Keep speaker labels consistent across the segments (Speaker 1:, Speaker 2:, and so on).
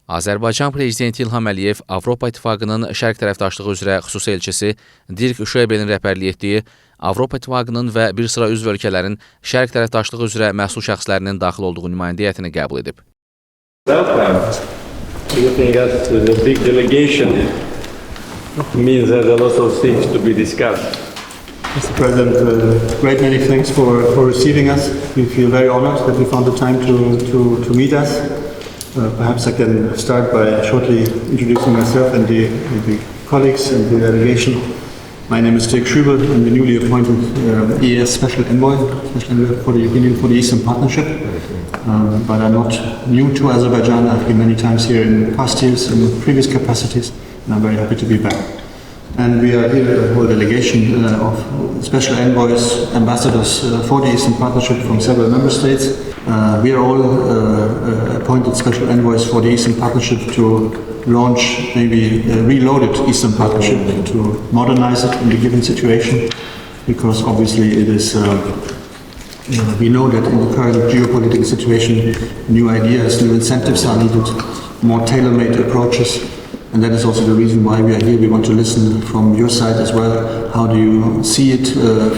Speaker 1: Azərbaycan Prezidenti İlham Əliyev Avropa İttifaqının Şərq Tərəfdaşlığı üzrə xüsusi elçisi Dirk Şuebelin rəhbərlik etdiyi Avropa İttifaqının və bir sıra üzv ölkələrin Şərq Tərəfdaşlığı üzrə məsul şəxslərinin daxil olduğu nümayəndə heyətini qəbul edib.
Speaker 2: Looking at the big delegation means there's a lot of things to be discussed.
Speaker 3: Mr. President, great many thanks for receiving us. We feel very honored that you found the time to meet us. Perhaps I can start by shortly introducing myself and the colleagues and the delegation. My name is Dirk Şuebelin. I'm the newly appointed EAS Special Envoy for the European Union for the Eastern Partnership. But I'm not new to Azerbaijan. I've been many times here in past years in previous capacities, and I'm very happy to be back. And we are here, a whole delegation of special envoys, ambassadors for the Eastern Partnership from several member states. We are all appointed special envoys for the Eastern Partnership to launch maybe a reloaded Eastern Partnership, to modernize it in the given situation, because obviously it is, we know that in the current geopolitical situation, new ideas, new incentives are needed, more tailor-made approaches. And that is also the reason why we are here. We want to listen from your side as well. How do you see it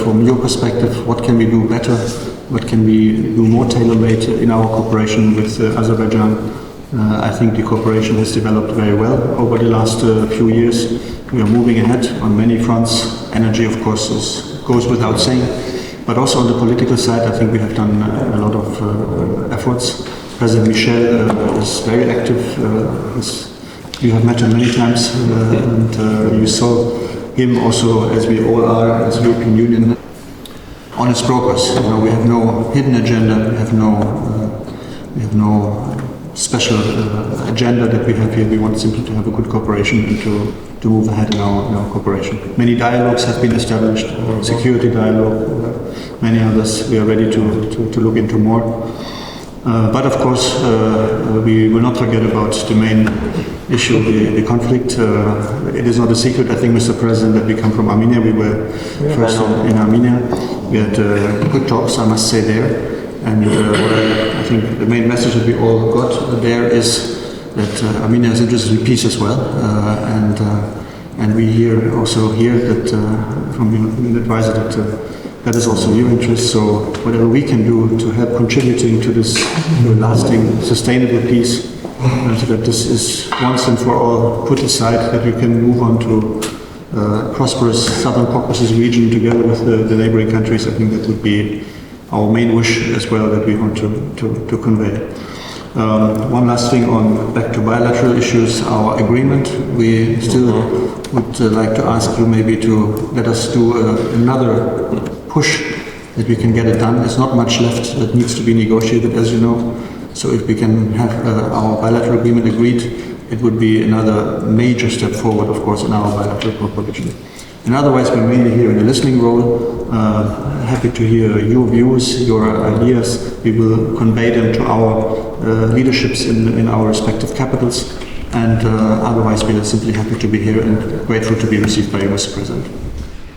Speaker 3: from your perspective? What can we do better? What can we do more tailor-made in our cooperation with Azerbaijan? I think the cooperation has developed very well over the last few years. We are moving ahead on many fronts. Energy, of course, goes without saying. But also on the political side, I think we have done a lot of efforts. President Michel is very active. You have met him many times, and you saw him also, as we all are, as European Union, on its progress. You know, we have no hidden agenda. We have no special agenda that we have here. We want simply to have a good cooperation and to move ahead in our cooperation. Many dialogues have been established, security dialogue, many others. We are ready to look into more. But of course, we will not forget about the main issue, the conflict. It is not a secret, I think, Mr. President, that we come from Armenia. We were first in Armenia. We had good talks, I must say, there. And I think the main message that we all got there is that Armenia is interested in peace as well. And we also hear that from the advisor that is also your interest. So whatever we can do to help contributing to this lasting, sustainable peace, so that this is once and for all put aside, that we can move on to prosperous Southern Caucasus region together with the neighboring countries. I think that would be our main wish as well, that we want to convey. One last thing on back to bilateral issues, our agreement. We still would like to ask you maybe to let us do another push that we can get it done. There's not much left that needs to be negotiated, as you know. So if we can have our bilateral agreement agreed, it would be another major step forward, of course, in our bilateral cooperation. And otherwise, we're mainly here in a listening role. Happy to hear your views, your ideas. We will convey them to our leaderships in our respective capitals. And otherwise, we are simply happy to be here and grateful to be received by you, Mr. President.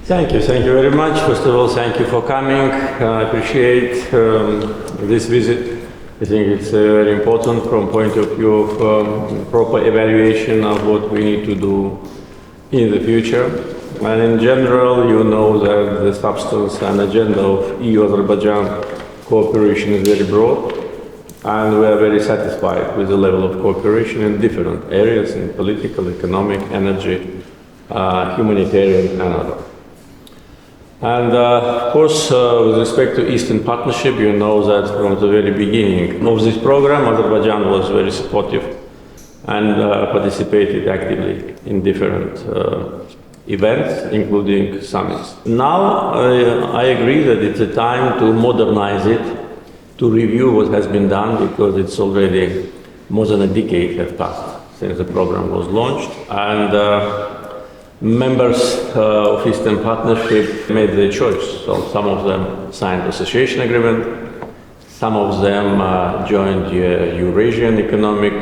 Speaker 2: Thank you very much. First of all, thank you for coming. I appreciate this visit. I think it's very important from point of view of proper evaluation of what we need to do in the future. And in general, you know that the substance and agenda of EU-Azerbaijan cooperation is very broad, and we are very satisfied with the level of cooperation in different areas, in political, economic, energy, humanitarian, and others. And of course, with respect to Eastern Partnership, you know that from the very beginning of this program, Azerbaijan was very supportive and participated actively in different events, including summits. Now, I agree that it's a time to modernize it, to review what has been done, because it's already more than a decade have passed since the program was launched. And members of Eastern Partnership made their choice. So some of them signed association agreement, some of them joined the Eurasian Economic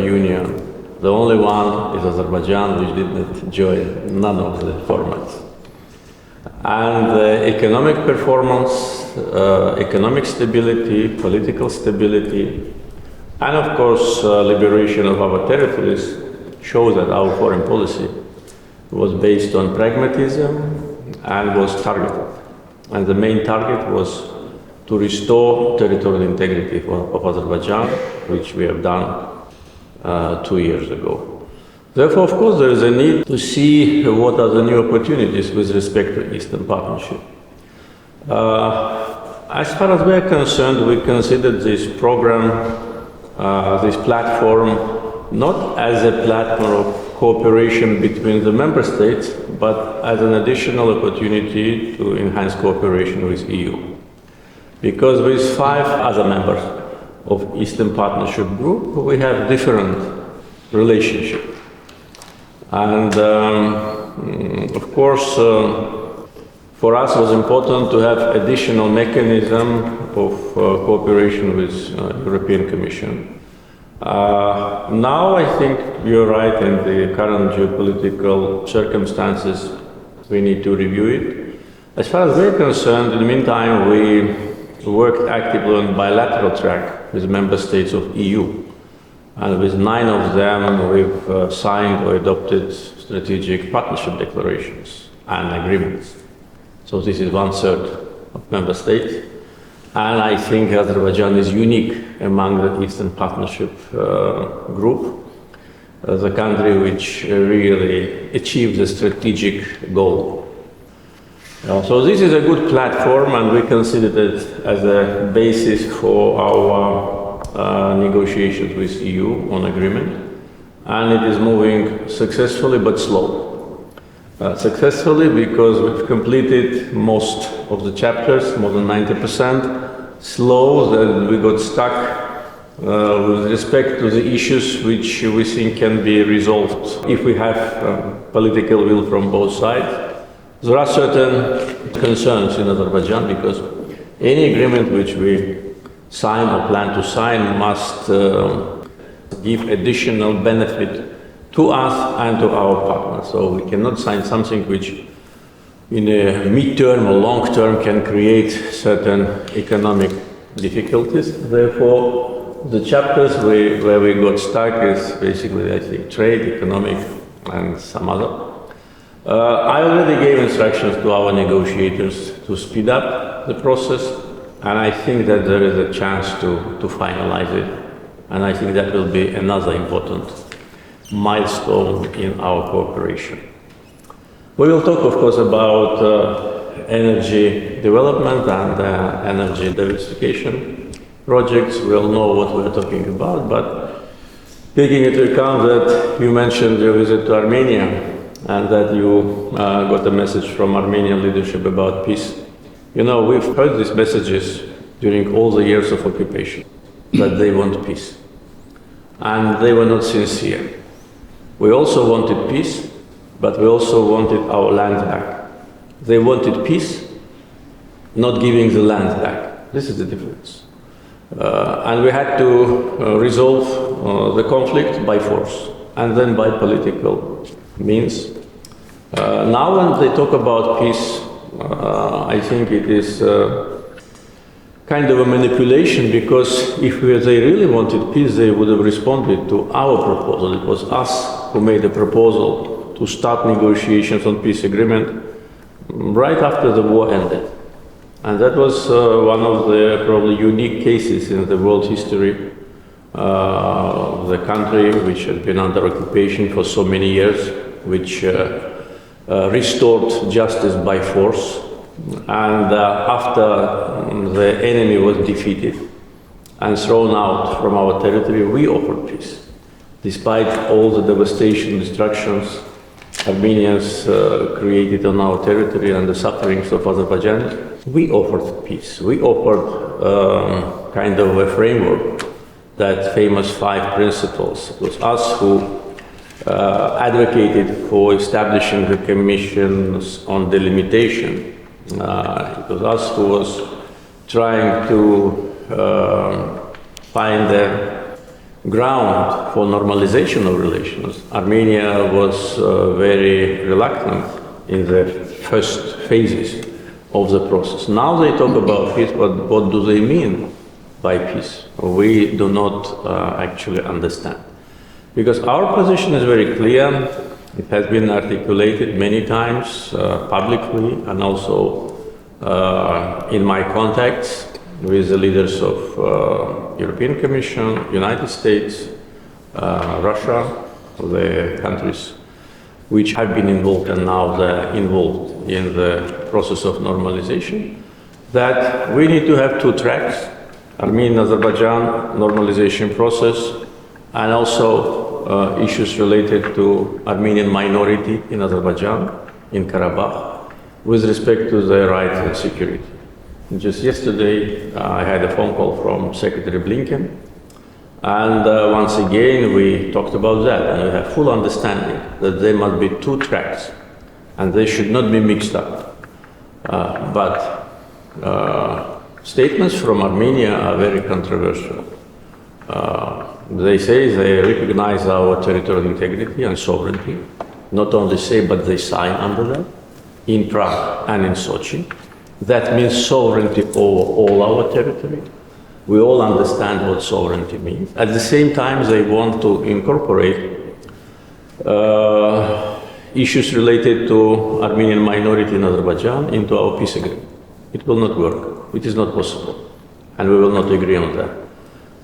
Speaker 2: Union. The only one is Azerbaijan, which did not join none of the formats. And economic performance, economic stability, political stability, And of course, liberation of our territories shows that our foreign policy was based on pragmatism and was targeted. And the main target was to restore territorial integrity of Azerbaijan, which we have done 2 years ago. Therefore, of course, there is a need to see what are the new opportunities with respect to Eastern Partnership. As far as we are concerned, we consider this program, this platform, not as a platform of cooperation between the member states, but as an additional opportunity to enhance cooperation with EU. Because with 5 other members of Eastern Partnership Group, we have different relationship. And of course, for us it was important to have additional mechanism of cooperation with European Commission. Now I think you're right, in the current geopolitical circumstances, we need to review it. As far as we're concerned, in the meantime, we worked actively on bilateral track with member states of EU. And with 9 of them, we've signed or adopted strategic partnership declarations and agreements. So this is 1/3 of member states. And I think Azerbaijan is unique among the Eastern Partnership group, the country which really achieved the strategic goal. So this is a good platform, and we consider it as a basis for our negotiations with EU on agreement. And it is moving successfully but slow. Successfully because we've completed most of the chapters, more than 90%. Slow that we got stuck with respect to the issues which we think can be resolved if we have political will from both sides. There are certain concerns in Azerbaijan because any agreement which we sign or plan to sign must give additional benefit to us and to our partners. So we cannot sign something which in a mid-term or long-term can create certain economic difficulties. Therefore, the chapters where we got stuck is basically, I think, trade, economic, and some other. I already gave instructions to our negotiators to speed up the process, and I think that there is a chance to finalize it. And I think that will be another important milestone in our cooperation. We will talk, of course, about energy development and energy diversification projects. We all know what we're talking about, but taking into account that you mentioned your visit to Armenia and that you got a message from Armenian leadership about peace. You know, we've heard these messages during all the years of occupation, that they want peace. And they were not sincere. We also wanted peace, but we also wanted our land back. They wanted peace, not giving the land back. This is the difference. And we had to resolve the conflict by force and then by political means. Now when they talk about peace, I think it is kind of a manipulation, because if they really wanted peace, they would have responded to our proposal. It was us who made the proposal to start negotiations on peace agreement right after the war ended. And that was one of the probably unique cases in the world history of the country which has been under occupation for so many years, which restored justice by force. And after the enemy was defeated and thrown out from our territory, we offered peace. Despite all the devastation, destructions Armenians created on our territory and the sufferings of Azerbaijan, we offered peace. We offered kind of a framework, that famous 5 principles. It was us who advocated for establishing the commissions on delimitation. It was us who was trying to find a ground for normalization of relations. Armenia was very reluctant in the first phases of the process. Now they talk about peace, but what do they mean? by peace. We do not actually understand. Because our position is very clear. It has been articulated many times publicly and also in my contacts with the leaders of European Commission, United States, Russia, the countries which have been involved and now they're involved in the process of normalization, that we need to have two tracks, Armenian-Azerbaijan normalization process and also issues related to Armenian minority in Azerbaijan, in Karabakh, with respect to their rights and security. Just yesterday, I had a phone call from Secretary Blinken, and once again, we talked about that, and we have full understanding that there must be two tracks, and they should not be mixed up. But statements from Armenia are very controversial. They say they recognize our territorial integrity and sovereignty. Not only say, but they sign under that in Prague and in Sochi. That means sovereignty over all our territory. We all understand what sovereignty means. At the same time, they want to incorporate issues related to Armenian minority in Azerbaijan into our peace agreement. It will not work. It is not possible. And we will not agree on that.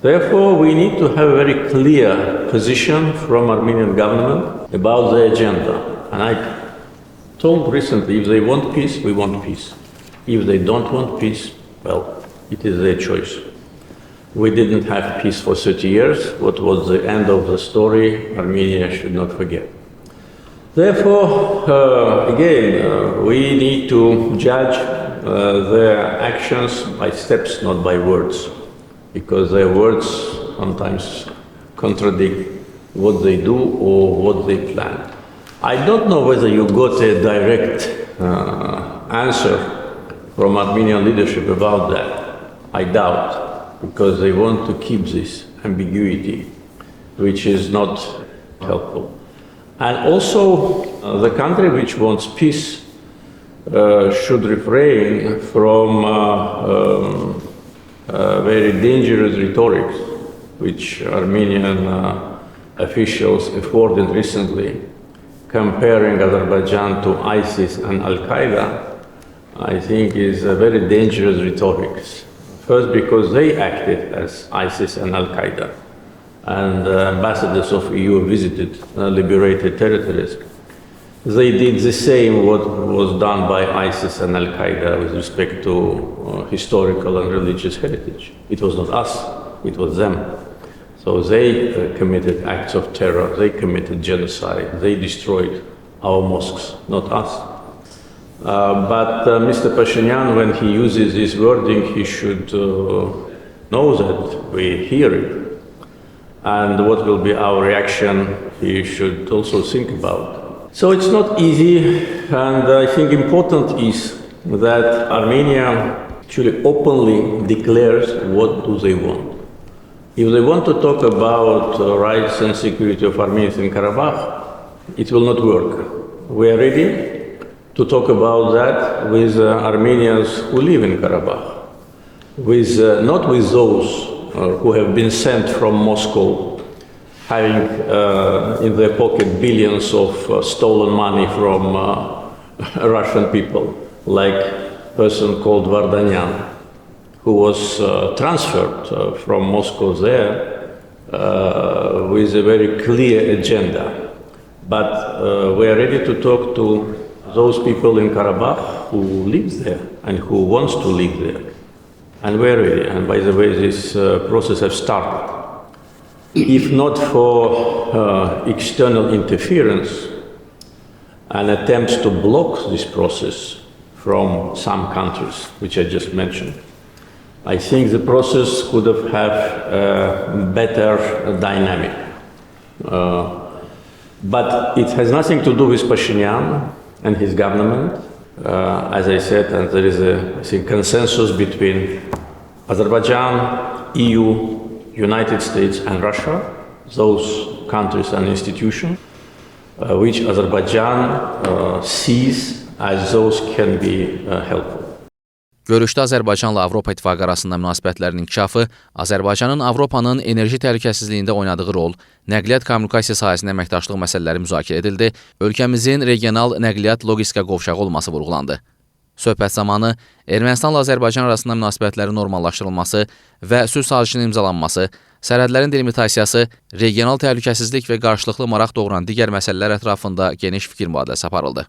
Speaker 2: Therefore, we need to have a very clear position from Armenian government about the agenda. And I told recently, if they want peace, we want peace. If they don't want peace, well, it is their choice. We didn't have peace for 30 years. What was the end of the story, Armenia should not forget. Therefore, again, we need to judge their actions by steps, not by words, because their words sometimes contradict what they do or what they plan. I don't know whether you got a direct answer from Armenian leadership about that. I doubt, because they want to keep this ambiguity, which is not helpful. And also, the country which wants peace should refrain from very dangerous rhetoric, which Armenian officials afforded recently, comparing Azerbaijan to ISIS and Al-Qaeda, I think is a very dangerous rhetoric. First, because they acted as ISIS and Al-Qaeda, and ambassadors of EU visited liberated territories. They did the same what was done by ISIS and Al-Qaeda with respect to historical and religious heritage. It was not us, it was them. So they committed acts of terror, they committed genocide, they destroyed our mosques, not us. But Mr. Pashinyan, when he uses this wording, he should know that we hear it. And what will be our reaction, he should also think about. So it's not easy, and I think important is that Armenia actually openly declares what do they want. If they want to talk about rights and security of Armenians in Karabakh, it will not work. We are ready to talk about that with Armenians who live in Karabakh, with, not with those who have been sent from Moscow, having in their pocket billions of stolen money from Russian people, like a person called Vardanyan, who was transferred from Moscow there with a very clear agenda. But we are ready to talk to those people in Karabakh who live there and who wants to live there. And we are ready. And by the way, this process has started. If not for external interference and attempts to block this process from some countries, which I just mentioned, I think the process could have had a better dynamic. But it has nothing to do with Pashinyan and his government. As I said, and there is a, I think, consensus between Azerbaijan, EU, United States and Russia, those countries and institutions, which Azerbaijan sees as those can be helpful.
Speaker 1: Görüşdə Azərbaycanla Avropa İttifaqı arasında münasibətlərin inkişafı, Azərbaycanın Avropanın enerji təhlükəsizliyində oynadığı rol, nəqliyyat kommunikasiya sahəsində əməkdaşlıq məsələləri müzakirə edildi, ölkəmizin regional nəqliyyat logistika qovşağı olması vurğulandı. Söhbət zamanı Ermənistanla Azərbaycan arasında münasibətlərin normallaşdırılması və sülh sazişinin imzalanması, sərhədlərin delimitasiyası, regional təhlükəsizlik və qarşılıqlı maraq doğuran digər məsələlər ətrafında geniş fikir mübadiləsi aparıldı.